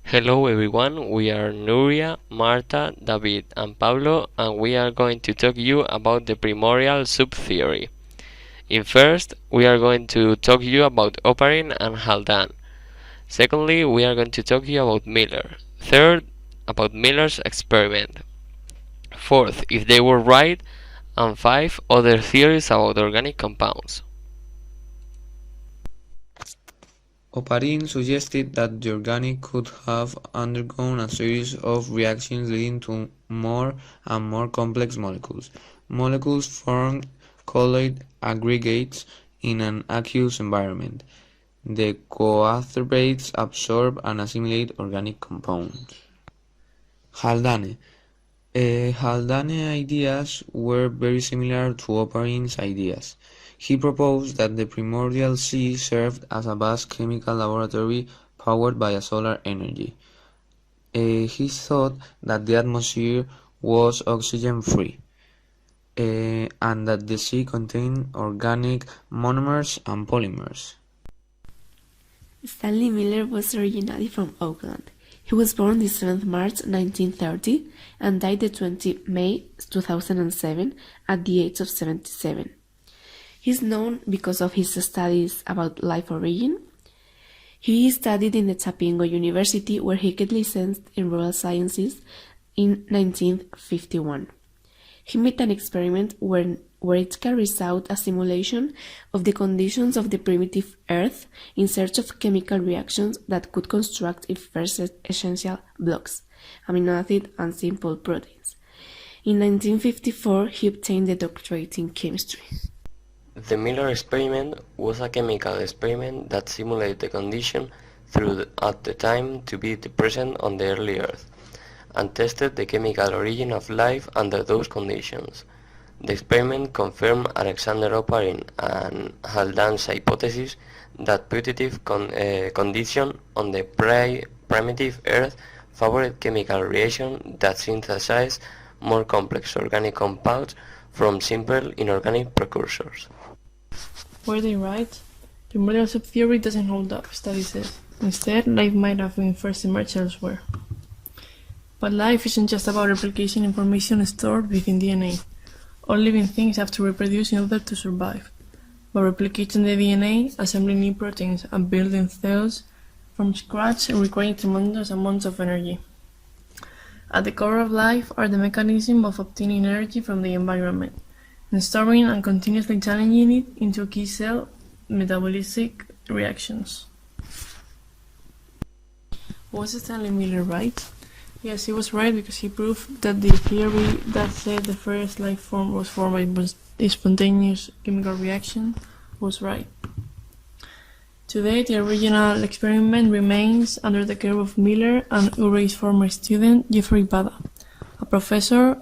Hello everyone, we are Nuria, Marta, David and Pablo, and we are going to talk you about the primordial subtheory. In first, we are going to talk you about Oparin and Haldane. Secondly, we are going to talk you about Miller. Third, about Miller's experiment. Fourth, if they were right, and five, other theories about organic compounds. Oparin suggested that the organic could have undergone a series of reactions leading to more and more complex molecules. Molecules formed colloid aggregates in an aqueous environment. The coacervates absorb and assimilate organic compounds. Haldane. Haldane's ideas were very similar to Oparin's ideas. He proposed that the primordial sea served as a vast chemical laboratory powered by a solar energy. He thought that the atmosphere was oxygen-free, and that the sea contained organic monomers and polymers. Stanley Miller was originally from Auckland. He was born the 7th March 1930 and died the 20th May 2007 at the age of 77. He is known because of his studies about life origin. He studied in the Tapingo University, where he got licensed in rural sciences in 1951. He made an experiment where it carries out a simulation of the conditions of the primitive Earth in search of chemical reactions that could construct its first essential blocks, amino acid and simple proteins. In 1954, he obtained a doctorate in chemistry. The Miller experiment was a chemical experiment that simulated the condition at the time to be present on the early Earth, and tested the chemical origin of life under those conditions. The experiment confirmed Alexander Oparin and Haldane's hypothesis that putative conditions on the primitive Earth favored chemical reactions that synthesized more complex organic compounds from simple inorganic precursors. Were they right? The primordial subtheory doesn't hold up, study says. Instead, life might have been first emerged elsewhere. But life isn't just about replication information stored within DNA. All living things have to reproduce in order to survive. By replicating the DNA, assembling new proteins, and building cells from scratch requires tremendous amounts of energy. At the core of life are the mechanisms of obtaining energy from the environment, and storing and continuously challenging it into key cell metabolistic reactions. Was Stanley Miller right? Yes, he was right because he proved that the theory that said the first life form was formed by a spontaneous chemical reaction was right. Today, the original experiment remains under the care of Miller and Urey's former student, Jeffrey Bada, a professor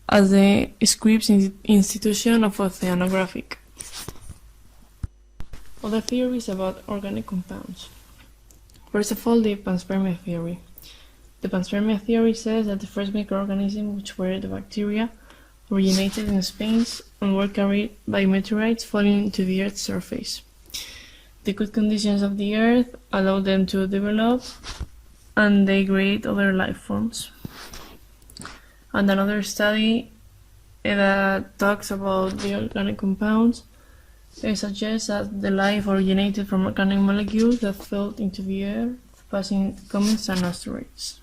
at the Scripps Institution of Oceanographic. Other theories about organic compounds. First of all, the panspermia theory. The panspermia theory says that the first microorganisms, which were the bacteria, originated in space and were carried by meteorites falling to the Earth's surface. The good conditions of the Earth allow them to develop, and they create other life forms. And another study that talks about the organic compounds suggests that the life originated from organic molecules that fell into the Earth, passing comets and asteroids.